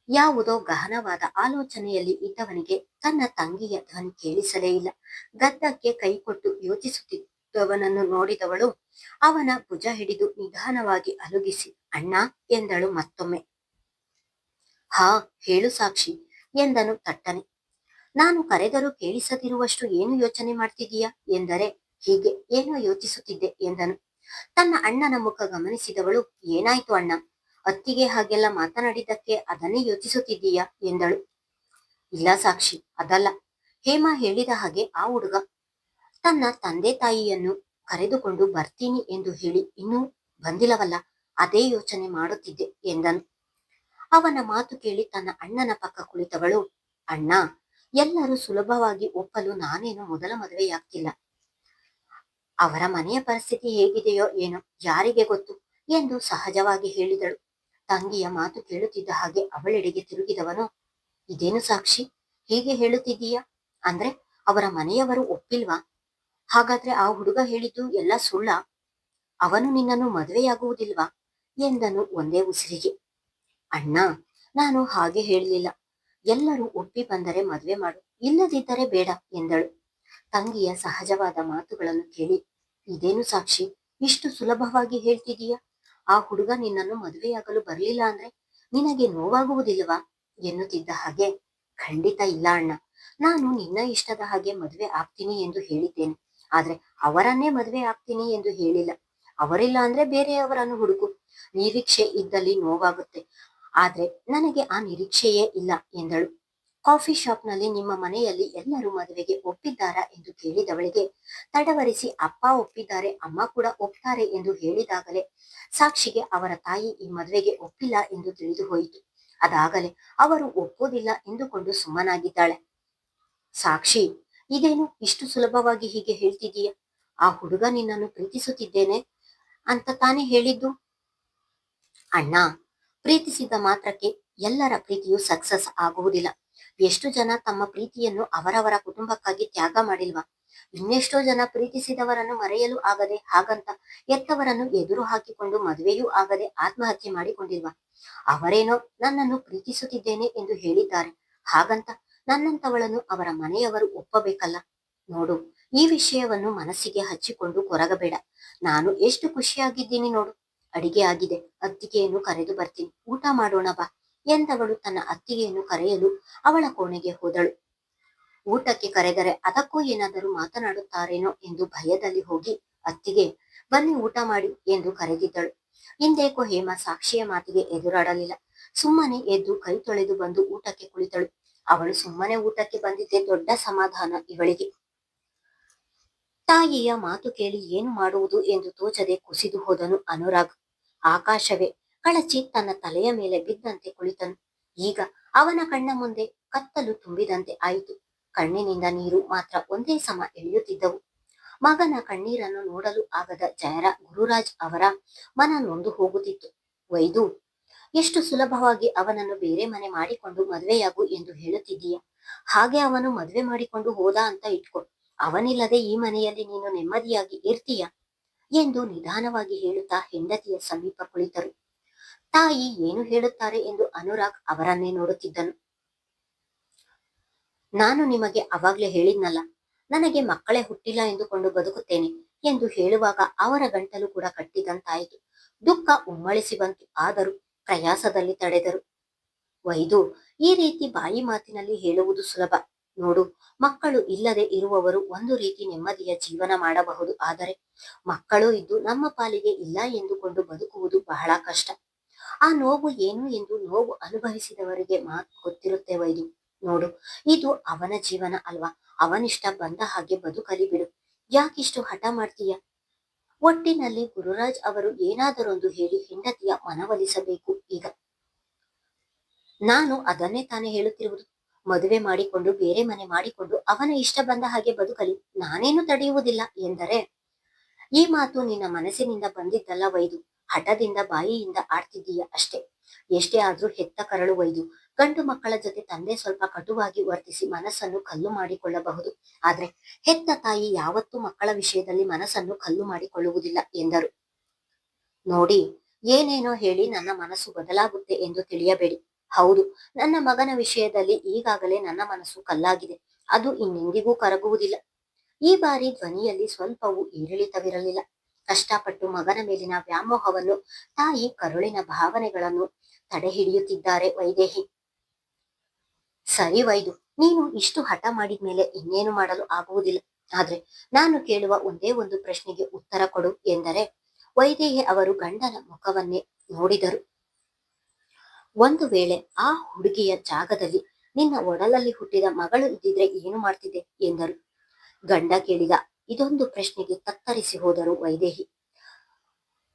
ಯಾವುದೋ ಗಹನವಾದ ಆಲೋಚನೆಯಲ್ಲಿ ಇದ್ದವನಿಗೆ ತನ್ನ ತಂಗಿಯ ಧ್ವನಿ ಕೇಳಿಸಲೇ ಇಲ್ಲ. ಗದ್ದಕ್ಕೆ ಕೈಕೊಟ್ಟು ಯೋಚಿಸುತ್ತಿದ್ದವನನ್ನು ನೋಡಿದವಳು ಅವನ ಭುಜ ಹಿಡಿದು ನಿಧಾನವಾಗಿ ಅಲುಗಿಸಿ ಅಣ್ಣ ಎಂದಳು ಮತ್ತೊಮ್ಮೆ. ಹಾ, ಹೇಳು ಸಾಕ್ಷಿ ಎಂದನು ತಟ್ಟನೆ. ನಾನು ಕರೆದರೂ ಕೇಳಿಸದಿರುವಷ್ಟು ಏನು ಯೋಚನೆ ಮಾಡ್ತಿದೀಯಾ ಎಂದರೆ, ಹೀಗೆ ಏನೋ ಯೋಚಿಸುತ್ತಿದ್ದೆ ಎಂದನು. ತನ್ನ ಅಣ್ಣನ ಮುಖ ಗಮನಿಸಿದವಳು, ಏನಾಯ್ತು ಅಣ್ಣ, ಅತ್ತಿಗೆ ಹಾಗೆಲ್ಲ ಮಾತನಾಡಿದ್ದಕ್ಕೆ ಅದನ್ನೇ ಯೋಚಿಸುತ್ತಿದ್ದೀಯಾ ಎಂದಳು. ಇಲ್ಲ ಸಾಕ್ಷಿ, ಅದಲ್ಲ. ಹೇಮಾ ಹೇಳಿದ ಹಾಗೆ ಆ ಹುಡುಗ ತನ್ನ ತಂದೆ ತಾಯಿಯನ್ನು ಕರೆದುಕೊಂಡು ಬರ್ತೀನಿ ಎಂದು ಹೇಳಿ ಇನ್ನೂ ಬಂದಿಲ್ಲವಲ್ಲ, ಅದೇ ಯೋಚನೆ ಮಾಡುತ್ತಿದ್ದೆ ಎಂದನು. ಅವನ ಮಾತು ಕೇಳಿ ತನ್ನ ಅಣ್ಣನ ಪಕ್ಕ ಕುಳಿತವಳು, ಅಣ್ಣ, ಎಲ್ಲರೂ ಸುಲಭವಾಗಿ ಒಪ್ಪಲು ನಾನೇನು ಮೊದಲ ಮದುವೆಯಾಗ್ತಿಲ್ಲ. ಅವರ ಮನೆಯ ಪರಿಸ್ಥಿತಿ ಹೇಗಿದೆಯೋ ಏನೋ ಯಾರಿಗೆ ಗೊತ್ತು ಎಂದು ಸಹಜವಾಗಿ ಹೇಳಿದಳು. ತಂಗಿಯ ಮಾತು ಕೇಳುತ್ತಿದ್ದ ಹಾಗೆ ಅವಳೆಡೆಗೆ ತಿರುಗಿದವನು, ಇದೇನು ಸಾಕ್ಷಿ, ಹೀಗೆ ಹೇಳುತ್ತಿದ್ದೀಯಾ? ಅಂದ್ರೆ ಅವರ ಮನೆಯವರು ಒಪ್ಪಿಲ್ವಾ? ಹಾಗಾದ್ರೆ ಆ ಹುಡುಗ ಹೇಳಿದ್ದು ಎಲ್ಲ ಸುಳ್ಳ? ಅವನು ನಿನ್ನನ್ನು ಮದುವೆಯಾಗುವುದಿಲ್ವಾ ಎಂದನು ಒಂದೇ ಉಸಿರಿಗೆ. ಅಣ್ಣ, ನಾನು ಹಾಗೆ ಹೇಳಲಿಲ್ಲ. ಎಲ್ಲರೂ ಒಪ್ಪಿ ಬಂದರೆ ಮದುವೆ ಮಾಡು, ಇಲ್ಲದಿದ್ದರೆ ಬೇಡ ಎಂದಳು. ತಂಗಿಯ ಸಹಜವಾದ ಮಾತುಗಳನ್ನು ಕೇಳಿ, ಇದೇನು ಸಾಕ್ಷಿ, ಇಷ್ಟು ಸುಲಭವಾಗಿ ಹೇಳ್ತಿದೀಯಾ? ಆ ಹುಡುಗ ನಿನ್ನನ್ನು ಮದುವೆಯಾಗಲು ಬರಲಿಲ್ಲ ಅಂದ್ರೆ ನಿನಗೆ ನೋವಾಗುವುದಿಲ್ಲವಾ ಎನ್ನುತ್ತಿದ್ದ ಹಾಗೆ, ಖಂಡಿತ ಇಲ್ಲ ಅಣ್ಣ. ನಾನು ನಿನ್ನ ಇಷ್ಟದ ಹಾಗೆ ಮದುವೆ ಆಗ್ತೀನಿ ಎಂದು ಹೇಳಿದ್ದೇನೆ. ಆದ್ರೆ ಅವರನ್ನೇ ಮದುವೆ ಆಗ್ತೀನಿ ಎಂದು ಹೇಳಿಲ್ಲ. ಅವರಿಲ್ಲ ಅಂದ್ರೆ ಬೇರೆಯವರನ್ನು ಹುಡುಕು. ನಿರೀಕ್ಷೆ ಇದ್ದಲ್ಲಿ ನೋವಾಗುತ್ತೆ, ಆದ್ರೆ ನನಗೆ ಆ ನಿರೀಕ್ಷೆಯೇ ಇಲ್ಲ ಎಂದಳು. ಕಾಫಿ ಶಾಪ್ನಲ್ಲಿ ನಿಮ್ಮ ಮನೆಯಲ್ಲಿ ಎಲ್ಲರೂ ಮದುವೆಗೆ ಒಪ್ಪಿದ್ದಾರಾ ಎಂದು ಕೇಳಿದವಳಿಗೆ ತಡವರಿಸಿ ಅಪ್ಪ ಒಪ್ಪಿದ್ದಾರೆ, ಅಮ್ಮ ಕೂಡ ಒಪ್ತಾರೆ ಎಂದು ಹೇಳಿದಾಗಲೇ ಸಾಕ್ಷಿಗೆ ಅವರ ತಾಯಿ ಈ ಮದುವೆಗೆ ಒಪ್ಪಿಲ್ಲ ಎಂದು ತಿಳಿದು ಹೋಯಿತು. ಅದಾಗಲೇ ಅವರು ಒಪ್ಪೋದಿಲ್ಲ ಎಂದುಕೊಂಡು ಸುಮ್ಮನಾಗಿದ್ದಾಳೆ. ಸಾಕ್ಷಿ, ಇದೇನು ಇಷ್ಟು ಸುಲಭವಾಗಿ ಹೀಗೆ ಹೇಳ್ತಿದೀಯ? ಆ ಹುಡುಗ ನಿನ್ನನ್ನು ಪ್ರೀತಿಸುತ್ತಿದ್ದೇನೆ ಅಂತ ತಾನೇ ಹೇಳಿದ್ದು? ಅಣ್ಣ, ಪ್ರೀತಿಸಿದ ಮಾತ್ರಕ್ಕೆ ಎಲ್ಲರ ಪ್ರೀತಿಯು ಸಕ್ಸಸ್ ಆಗುವುದಿಲ್ಲ. ಎಷ್ಟು ಜನ ತಮ್ಮ ಪ್ರೀತಿಯನ್ನು ಅವರವರ ಕುಟುಂಬಕ್ಕಾಗಿ ತ್ಯಾಗ ಮಾಡಿಲ್ವಾ? ಇನ್ನೆಷ್ಟೋ ಜನ ಪ್ರೀತಿಸಿದವರನ್ನು ಮರೆಯಲು ಆಗದೆ ಹಾಗಂತ ಎತ್ತವರನ್ನು ಎದುರು ಹಾಕಿಕೊಂಡು ಮದುವೆಯೂ ಆಗದೆ ಆತ್ಮಹತ್ಯೆ ಮಾಡಿಕೊಂಡಿಲ್ವಾ? ಅವರೇನೋ ನನ್ನನ್ನು ಪ್ರೀತಿಸುತ್ತಿದ್ದೇನೆ ಎಂದು ಹೇಳಿದ್ದಾರೆ, ಹಾಗಂತ ನನ್ನಂತವಳನ್ನು ಅವರ ಮನೆಯವರು ಒಪ್ಪಬೇಕಲ್ಲ. ನೋಡು, ಈ ವಿಷಯವನ್ನು ಮನಸ್ಸಿಗೆ ಹಚ್ಚಿಕೊಂಡು ಕೊರಗಬೇಡ. ನಾನು ಎಷ್ಟು ಖುಷಿಯಾಗಿದ್ದೀನಿ ನೋಡು. ಅಡಿಗೆ ಆಗಿದೆ, ಅತ್ತಿಗೆಯನ್ನು ಕರೆದು ಬರ್ತೀನಿ, ಊಟ ಮಾಡೋಣ ಬಾ ಎಂದವಳು ತನ್ನ ಅತ್ತಿಗೆಯನ್ನು ಕರೆಯಲು ಅವಳ ಕೋಣೆಗೆ ಹೋದಳು. ಊಟಕ್ಕೆ ಕರೆದರೆ ಅದಕ್ಕೂ ಏನಾದರೂ ಮಾತನಾಡುತ್ತಾರೇನೋ ಎಂದು ಭಯದಲ್ಲಿ ಹೋಗಿ ಅತ್ತಿಗೆ, ಬನ್ನಿ ಊಟ ಮಾಡಿ ಎಂದು ಕರೆದಿದ್ದಳು. ಹಿಂದೇಕೋ ಹೇಮಾ ಸಾಕ್ಷಿಯ ಮಾತಿಗೆ ಎದುರಾಡಲಿಲ್ಲ. ಸುಮ್ಮನೆ ಎದ್ದು ಕೈ ತೊಳೆದು ಬಂದು ಊಟಕ್ಕೆ ಕುಳಿತಳು. ಅವಳು ಸುಮ್ಮನೆ ಊಟಕ್ಕೆ ಬಂದಿದ್ದೇ ದೊಡ್ಡ ಸಮಾಧಾನ ಇವಳಿಗೆ. ತಾಯಿಯ ಮಾತು ಕೇಳಿ ಏನು ಮಾಡುವುದು ಎಂದು ತೋಚದೆ ಕುಸಿದು ಹೋದನು ಅನುರಾಗ್. ಆಕಾಶವೇ ಕಳಚಿ ತನ್ನ ತಲೆಯ ಮೇಲೆ ಬಿದ್ದಂತೆ ಕುಳಿತನು. ಈಗ ಅವನ ಕಣ್ಣ ಮುಂದೆ ಕತ್ತಲು ತುಂಬಿದಂತೆ ಆಯಿತು. ಕಣ್ಣಿನಿಂದ ನೀರು ಮಾತ್ರ ಒಂದೇ ಸಮ ಇಳಿಯುತ್ತಿದ್ದವು. ಮಗನ ಕಣ್ಣೀರನ್ನು ನೋಡಲು ಆಗದ ಗುರುರಾಜ್ ಅವರ ಮನ ನೊಂದು ಹೋಗುತ್ತಿತ್ತು. ವೈದು, ಎಷ್ಟು ಸುಲಭವಾಗಿ ಅವನನ್ನು ಬೇರೆ ಮನೆ ಮಾಡಿಕೊಂಡು ಮದುವೆಯಾಗು ಎಂದು ಹೇಳುತ್ತಿದ್ದೀಯ. ಹಾಗೆ ಅವನು ಮದುವೆ ಮಾಡಿಕೊಂಡು ಹೋದ ಅಂತ ಇಟ್ಕೊ, ಅವನಿಲ್ಲದೆ ಈ ಮನೆಯಲ್ಲಿ ನೀನು ನೆಮ್ಮದಿಯಾಗಿ ಇರ್ತೀಯ ಎಂದು ನಿಧಾನವಾಗಿ ಹೇಳುತ್ತಾ ಹೆಂಡತಿಯ ಸಮೀಪ ಕುಳಿತರು. ತಾಯಿ ಏನು ಹೇಳುತ್ತಾರೆ ಎಂದು ಅನುರಾಗ್ ಅವರನ್ನೇ ನೋಡುತ್ತಿದ್ದನು. ನಾನು ನಿಮಗೆ ಅವಾಗ್ಲೇ ಹೇಳಿದ್ನಲ್ಲ, ನನಗೆ ಮಕ್ಕಳೇ ಹುಟ್ಟಿಲ್ಲ ಎಂದುಕೊಂಡು ಬದುಕುತ್ತೇನೆ ಎಂದು ಹೇಳುವಾಗ ಅವರ ಗಂಟಲು ಕೂಡ ಕಟ್ಟಿದಂತಾಯಿತು. ದುಃಖ ಉಮ್ಮಳಿಸಿ ಬಂತು, ಆದರೂ ಪ್ರಯಾಸದಲ್ಲಿ ತಡೆದರು. ವೈದು, ಈ ರೀತಿ ಬಾಯಿ ಮಾತಿನಲ್ಲಿ ಹೇಳುವುದು ಸುಲಭ. ನೋಡು, ಮಕ್ಕಳು ಇಲ್ಲದೆ ಇರುವವರು ಒಂದು ರೀತಿ ನೆಮ್ಮದಿಯ ಜೀವನ ಮಾಡಬಹುದು, ಆದರೆ ಮಕ್ಕಳು ಇದ್ದು ನಮ್ಮ ಪಾಲಿಗೆ ಇಲ್ಲ ಎಂದುಕೊಂಡು ಬದುಕುವುದು ಬಹಳ ಕಷ್ಟ. ಆ ನೋವು ಏನು ಎಂದು ನೋವು ಅನುಭವಿಸಿದವರಿಗೆ ಮಾತು ಗೊತ್ತಿರುತ್ತೆ ವೈದು. ನೋಡು, ಇದು ಅವನ ಜೀವನ ಅಲ್ವಾ, ಅವನಿಷ್ಟ ಬಂದ ಹಾಗೆ ಬದುಕಲಿ ಬಿಡು, ಯಾಕಿಷ್ಟು ಹಠ ಮಾಡ್ತೀಯ? ಒಟ್ಟಿನಲ್ಲಿ ಗುರುರಾಜ್ ಅವರು ಏನಾದರೊಂದು ಹೇಳಿ ಹೆಂಡತಿಯ ಮನವೊಲಿಸಬೇಕು ಈಗ. ನಾನು ಅದನ್ನೇ ತಾನೇ ಹೇಳುತ್ತಿರುವುದು. ಮದುವೆ ಮಾಡಿಕೊಂಡು ಬೇರೆ ಮನೆ ಮಾಡಿಕೊಂಡು ಅವನ ಇಷ್ಟ ಬಂದ ಹಾಗೆ ಬದುಕಲಿ, ನಾನೇನು ತಡೆಯುವುದಿಲ್ಲ ಎಂದರೆ, ಈ ಮಾತು ನಿನ್ನ ಮನಸ್ಸಿನಿಂದ ಬಂದಿದ್ದಲ್ಲ ವೈದು, ಹಠದಿಂದ ಬಾಯಿಯಿಂದ ಆಡ್ತಿದ್ದೀಯ ಅಷ್ಟೇ. ಎಷ್ಟೇ ಆದ್ರೂ ಹೆತ್ತ ಕರಳು ವೈದು. ಗಂಡು ಮಕ್ಕಳ ಜೊತೆ ತಂದೆ ಸ್ವಲ್ಪ ಕಟುವಾಗಿ ವರ್ತಿಸಿ ಮನಸ್ಸನ್ನು ಕಲ್ಲು ಮಾಡಿಕೊಳ್ಳಬಹುದು, ಆದ್ರೆ ಹೆತ್ತ ತಾಯಿ ಯಾವತ್ತೂ ಮಕ್ಕಳ ವಿಷಯದಲ್ಲಿ ಮನಸ್ಸನ್ನು ಕಲ್ಲು ಮಾಡಿಕೊಳ್ಳುವುದಿಲ್ಲ ಎಂದರು. ನೋಡಿ, ಏನೇನೋ ಹೇಳಿ ನನ್ನ ಮನಸ್ಸು ಬದಲಾಗುತ್ತೆ ಎಂದು ತಿಳಿಯಬೇಡಿ. ಹೌದು, ನನ್ನ ಮಗನ ವಿಷಯದಲ್ಲಿ ಈಗಾಗಲೇ ನನ್ನ ಮನಸ್ಸು ಕಲ್ಲಾಗಿದೆ. ಅದು ಇನ್ನೆಂದಿಗೂ ಕರಗುವುದಿಲ್ಲ. ಈ ಬಾರಿ ಧ್ವನಿಯಲ್ಲಿ ಸ್ವಲ್ಪವೂ ಏರಿಳಿತವಿರಲಿಲ್ಲ. ಕಷ್ಟಪಟ್ಟು ಮಗನ ಮೇಲಿನ ವ್ಯಾಮೋಹವನ್ನು, ತಾಯಿ ಕರುಳಿನ ಭಾವನೆಗಳನ್ನು ತಡೆಹಿಡಿಯುತ್ತಿದ್ದಾರೆ ವೈದೇಹಿ. ಸರಿ ವೈದು, ನೀನು ಇಷ್ಟು ಹಠ ಮಾಡಿದ್ಮೇಲೆ ಇನ್ನೇನು ಮಾಡಲು ಆಗುವುದಿಲ್ಲ. ಆದ್ರೆ ನಾನು ಕೇಳುವ ಒಂದೇ ಒಂದು ಪ್ರಶ್ನೆಗೆ ಉತ್ತರ ಕೊಡು ಎಂದರೆ ವೈದೇಹಿ ಅವರು ಗಂಡನ ಮುಖವನ್ನೇ ನೋಡಿದರು. ಒಂದು ವೇಳೆ ಆ ಹುಡುಗಿಯ ಜಾಗದಲ್ಲಿ ನಿನ್ನ ಒಡಲಲ್ಲಿ ಹುಟ್ಟಿದ ಮಗಳು ಇದ್ದಿದ್ರೆ ಏನು ಮಾಡ್ತಿದ್ದೆ ಎಂದರು. ಗಂಡ ಕೇಳಿದ ಇದೊಂದು ಪ್ರಶ್ನೆಗೆ ತತ್ತರಿಸಿ ಹೋದರು ವೈದೇಹಿ.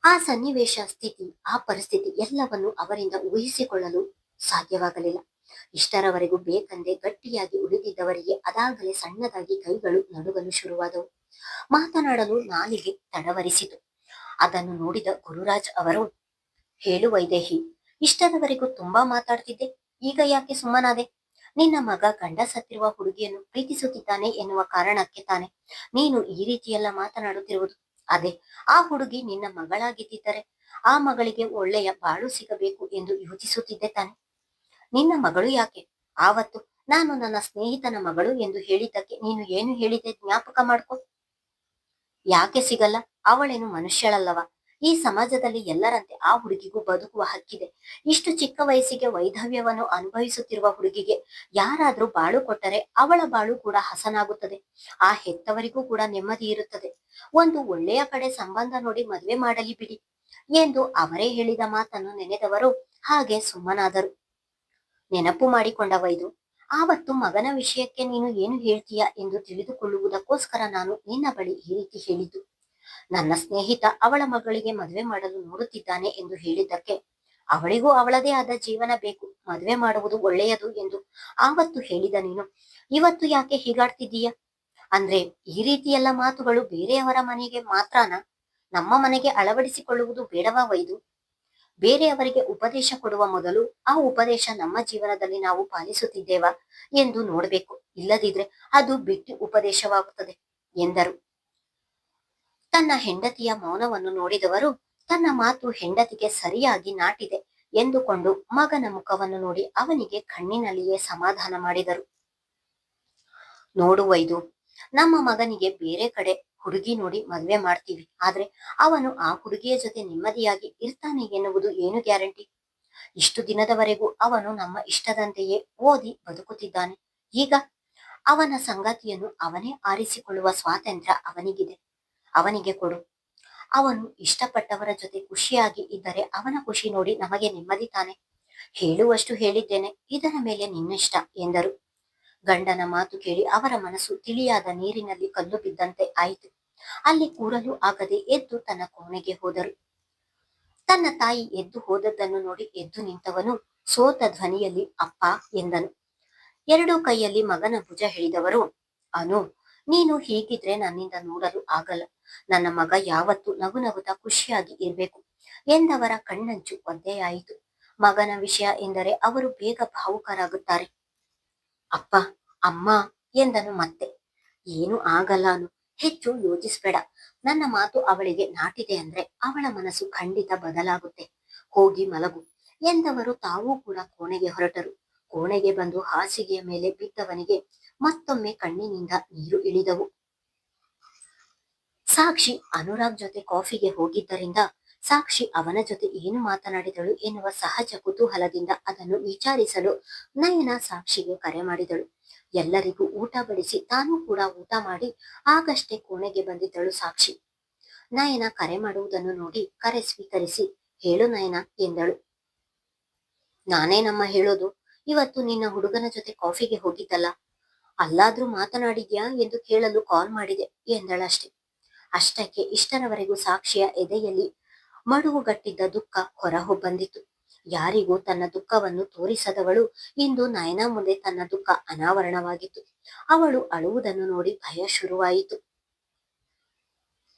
ಆ ಸನ್ನಿವೇಶ, ಸ್ಥಿತಿ, ಆ ಪರಿಸ್ಥಿತಿ ಎಲ್ಲವನ್ನು ಅವರಿಂದ ಊಹಿಸಿಕೊಳ್ಳಲು ಸಾಧ್ಯವಾಗಲಿಲ್ಲ. ಇಷ್ಟರವರೆಗೂ ಬೇಕಂದೆ ಗಟ್ಟಿಯಾಗಿ ಉಳಿದಿದ್ದವರಿಗೆ ಅದಾಗಲೇ ಸಣ್ಣದಾಗಿ ಕೈಗಳು ನಡುಗಲು ಶುರುವಾದವು. ಮಾತನಾಡಲು ನಾಲಿಗೆ ತಡವರಿಸಿತು. ಅದನ್ನು ನೋಡಿದ ಗುರುರಾಜ್ ಅವರು, ಹೇಳು ವೈದೇಹಿ, ಇಷ್ಟರವರೆಗೂ ತುಂಬಾ ಮಾತಾಡ್ತಿದ್ದೆ, ಈಗ ಯಾಕೆ ಸುಮ್ಮನಾದೆ? ನಿನ್ನ ಮಗ ಗಂಡ ಸತ್ತಿರುವ ಹುಡುಗಿಯನ್ನು ಪ್ರೀತಿಸುತ್ತಿದ್ದಾನೆ ಎನ್ನುವ ಕಾರಣಕ್ಕೆ ತಾನೆ ನೀನು ಈ ರೀತಿಯೆಲ್ಲ ಮಾತನಾಡುತ್ತಿರುವುದು. ಅದೇ ಆ ಹುಡುಗಿ ನಿನ್ನ ಮಗಳಾಗಿದ್ದಿದ್ದರೆ ಆ ಮಗಳಿಗೆ ಒಳ್ಳೆಯ ಬಾಳು ಸಿಗಬೇಕು ಎಂದು ಯೋಚಿಸುತ್ತಿದ್ದೆ ತಾನೆ. ನಿನ್ನ ಮಗಳು ಯಾಕೆ? ಆವತ್ತು ನಾನು ನನ್ನ ಸ್ನೇಹಿತನ ಮಗಳು ಎಂದು ಹೇಳಿದ್ದಕ್ಕೆ ನೀನು ಏನು ಹೇಳಿದೆ ಜ್ಞಾಪಕ ಮಾಡ್ಕೊ. ಯಾಕೆ ಸಿಗಲ್ಲ? ಅವಳೇನು ಮನುಷ್ಯಳಲ್ಲವ? ಈ ಸಮಾಜದಲ್ಲಿ ಎಲ್ಲರಂತೆ ಆ ಹುಡುಗಿಗೂ ಬದುಕುವ ಹಕ್ಕಿದೆ. ಇಷ್ಟು ಚಿಕ್ಕ ವಯಸ್ಸಿಗೆ ವೈಧವ್ಯವನ್ನು ಅನುಭವಿಸುತ್ತಿರುವ ಹುಡುಗಿಗೆ ಯಾರಾದ್ರೂ ಬಾಳು ಕೊಟ್ಟರೆ ಅವಳ ಬಾಳು ಕೂಡ ಹಸನಾಗುತ್ತದೆ. ಆ ಹೆತ್ತವರಿಗೂ ಕೂಡ ನೆಮ್ಮದಿ ಇರುತ್ತದೆ. ಒಂದು ಒಳ್ಳೆಯ ಕಡೆ ಸಂಬಂಧ ನೋಡಿ ಮದುವೆ ಮಾಡಲಿ ಬಿಡಿ ಎಂದು ಅವರೇ ಹೇಳಿದ ಮಾತನ್ನು ನೆನೆದವರು ಹಾಗೆ ಸುಮ್ಮನಾದರು. ನೆನಪು ಮಾಡಿಕೊಂಡ ವೈದು, ಆವತ್ತು ಮಗನ ವಿಷಯಕ್ಕೆ ನೀನು ಏನು ಹೇಳ್ತೀಯ ಎಂದು ತಿಳಿದುಕೊಳ್ಳುವುದಕ್ಕೋಸ್ಕರ ನಾನು ನಿನ್ನ ಬಳಿ ಈ ರೀತಿ ಹೇಳಿದ್ದು. ನನ್ನ ಸ್ನೇಹಿತ ಅವಳ ಮಗಳಿಗೆ ಮದುವೆ ಮಾಡಲು ನೋಡುತ್ತಿದ್ದಾನೆ ಎಂದು ಹೇಳಿದ್ದಕ್ಕೆ ಅವಳಿಗೂ ಅವಳದೇ ಆದ ಜೀವನ ಬೇಕು, ಮದುವೆ ಮಾಡುವುದು ಒಳ್ಳೆಯದು ಎಂದು ಆವತ್ತು ಹೇಳಿದ ನೀನು ಇವತ್ತು ಯಾಕೆ ಹೀಗಾಡ್ತಿದ್ದೀಯ? ಅಂದ್ರೆ ಈ ರೀತಿಯೆಲ್ಲ ಮಾತುಗಳು ಬೇರೆಯವರ ಮನೆಗೆ ಮಾತ್ರನ? ನಮ್ಮ ಮನೆಗೆ ಅಳವಡಿಸಿಕೊಳ್ಳುವುದು ಬೇಡವಾ ವೈದು? ಬೇರೆಯವರಿಗೆ ಉಪದೇಶ ಕೊಡುವ ಮೊದಲು ಆ ಉಪದೇಶ ನಮ್ಮ ಜೀವನದಲ್ಲಿ ನಾವು ಪಾಲಿಸುತ್ತಿದ್ದೇವಾ ಎಂದು ನೋಡಬೇಕು. ಇಲ್ಲದಿದ್ರೆ ಅದು ಬಿಟ್ಟು ಉಪದೇಶವಾಗುತ್ತದೆ ಎಂದರು. ತನ್ನ ಹೆಂಡತಿಯ ಮೌನವನ್ನು ನೋಡಿದವರು ತನ್ನ ಮಾತು ಹೆಂಡತಿಗೆ ಸರಿಯಾಗಿ ನಾಟಿದೆ ಎಂದುಕೊಂಡು ಮಗನ ಮುಖವನ್ನು ನೋಡಿ ಅವನಿಗೆ ಕಣ್ಣಿನಲ್ಲಿಯೇ ಸಮಾಧಾನ ಮಾಡಿದರು. ನೋಡು ವೈದು, ನಮ್ಮ ಮಗನಿಗೆ ಬೇರೆ ಕಡೆ ಹುಡುಗಿ ನೋಡಿ ಮದುವೆ ಮಾಡ್ತೀವಿ. ಆದ್ರೆ ಅವನು ಆ ಹುಡುಗಿಯ ಜೊತೆ ನೆಮ್ಮದಿಯಾಗಿ ಇರ್ತಾನೆ ಎನ್ನುವುದು ಏನು ಗ್ಯಾರಂಟಿ? ಇಷ್ಟು ದಿನದವರೆಗೂ ಅವನು ನಮ್ಮ ಇಷ್ಟದಂತೆಯೇ ಓದಿ ಬದುಕುತ್ತಿದ್ದಾನೆ. ಈಗ ಅವನ ಸಂಗಾತಿಯನ್ನು ಅವನೇ ಆರಿಸಿಕೊಳ್ಳುವ ಸ್ವಾತಂತ್ರ್ಯ ಅವನಿಗಿದೆ. ಅವನಿಗೆ ಕೊಡು. ಅವನು ಇಷ್ಟಪಟ್ಟವರ ಜೊತೆ ಖುಷಿಯಾಗಿ ಇದ್ದರೆ ಅವನ ಖುಷಿ ನೋಡಿ ನಮಗೆ ನೆಮ್ಮದಿ ತಾನೆ. ಹೇಳುವಷ್ಟು ಹೇಳಿದ್ದೇನೆ, ಇದರ ಮೇಲೆ ನಿನ್ನಿಷ್ಟ ಎಂದರು. ಗಂಡನ ಮಾತು ಕೇಳಿ ಅವರ ಮನಸ್ಸು ತಿಳಿಯಾದ ನೀರಿನಲ್ಲಿ ಕಲ್ಲು ಬಿದ್ದಂತೆ ಆಯಿತು. ಅಲ್ಲಿ ಕೂರಲು ಆಗದೆ ಎದ್ದು ತನ್ನ ಕೋಣೆಗೆ ಹೋದರು. ತನ್ನ ತಾಯಿ ಎದ್ದು ಹೋದದ್ದನ್ನು ನೋಡಿ ಎದ್ದು ನಿಂತವನು ಸೋತ ಧ್ವನಿಯಲ್ಲಿ ಅಪ್ಪ ಎಂದನು. ಎರಡೂ ಕೈಯಲ್ಲಿ ಮಗನ ಭುಜ ಹಿಡಿದವರು, ಅನು, ನೀನು ಹೀಗಿದ್ರೆ ನನ್ನಿಂದ ನೋಡಲು ಆಗಲ್ಲ. ನನ್ನ ಮಗ ಯಾವತ್ತೂ ನಗು ನಗುತ್ತಾ ಖುಷಿಯಾಗಿ ಇರ್ಬೇಕು ಎಂದವರ ಕಣ್ಣಂಚು ಒದ್ದೆಯಾಯಿತು. ಮಗನ ವಿಷಯ ಎಂದರೆ ಅವರು ಬೇಗ ಭಾವುಕರಾಗುತ್ತಾರೆ. ಅಪ್ಪ, ಅಮ್ಮ ಎಂದನು ಮತ್ತೆ. ಏನು ಆಗಲ್ಲ ಅನು, ಹೆಚ್ಚು ಯೋಚಿಸ್ಬೇಡ. ನನ್ನ ಮಾತು ಅವಳಿಗೆ ನಾಟಿದೆ ಅಂದ್ರೆ ಅವಳ ಮನಸ್ಸು ಖಂಡಿತ ಬದಲಾಗುತ್ತೆ. ಹೋಗಿ ಮಲಗು ಎಂದವರು ತಾವೂ ಕೂಡ ಕೋಣೆಗೆ ಹೊರಟರು. ಕೋಣೆಗೆ ಬಂದು ಹಾಸಿಗೆಯ ಮೇಲೆ ಬಿದ್ದವನಿಗೆ ಮತ್ತೊಮ್ಮೆ ಕಣ್ಣಿನಿಂದ ನೀರು ಇಳಿದವು. ಸಾಕ್ಷಿ ಅನುರಾಗ್ ಜೊತೆ ಕಾಫಿಗೆ ಹೋಗಿದ್ದರಿಂದ ಸಾಕ್ಷಿ ಅವನ ಜೊತೆ ಏನು ಮಾತನಾಡಿದಳು ಎನ್ನುವ ಸಹಜ ಕುತೂಹಲದಿಂದ ಅದನ್ನು ವಿಚಾರಿಸಲು ನಯನ ಸಾಕ್ಷಿಗೆ ಕರೆ ಮಾಡಿದಳು. ಎಲ್ಲರಿಗೂ ಊಟ ಬಡಿಸಿ ತಾನೂ ಕೂಡ ಊಟ ಮಾಡಿ ಆಗಷ್ಟೇ ಕೋಣೆಗೆ ಬಂದಿದ್ದಳು ಸಾಕ್ಷಿ. ನಯನ ಕರೆ ಮಾಡುವುದನ್ನು ನೋಡಿ ಕರೆ ಸ್ವೀಕರಿಸಿ, ಹೇಳು ನಯನ ಎಂದಳು. ನಾನೇನಮ್ಮ ಹೇಳೋದು, ಇವತ್ತು ನಿನ್ನ ಹುಡುಗನ ಜೊತೆ ಕಾಫಿಗೆ ಹೋಗಿದ್ದಲ್ಲ, ಅಲ್ಲಾದ್ರೂ ಮಾತನಾಡಿದ್ಯಾ ಎಂದು ಕೇಳಲು ಕಾಲ್ ಮಾಡಿದೆ ಎಂದಳಷ್ಟೆ. ಅಷ್ಟಕ್ಕೆ ಇಷ್ಟರವರೆಗೂ ಸಾಕ್ಷಿಯ ಎದೆಯಲ್ಲಿ ಮಡುವುಗಟ್ಟಿದ್ದ ದುಃಖ ಹೊರಹೊಬ್ಬಂದಿತು. ಯಾರಿಗೂ ತನ್ನ ದುಃಖವನ್ನು ತೋರಿಸದವಳು ಇಂದು ನಯನ ಮುಂದೆ ತನ್ನ ದುಃಖ ಅನಾವರಣವಾಗಿತ್ತು. ಅವಳು ಅಳುವುದನ್ನು ನೋಡಿ ಭಯ ಶುರುವಾಯಿತು.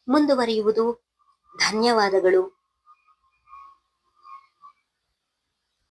ಮುಂದುವರಿಯುವುದು. ಧನ್ಯವಾದಗಳು.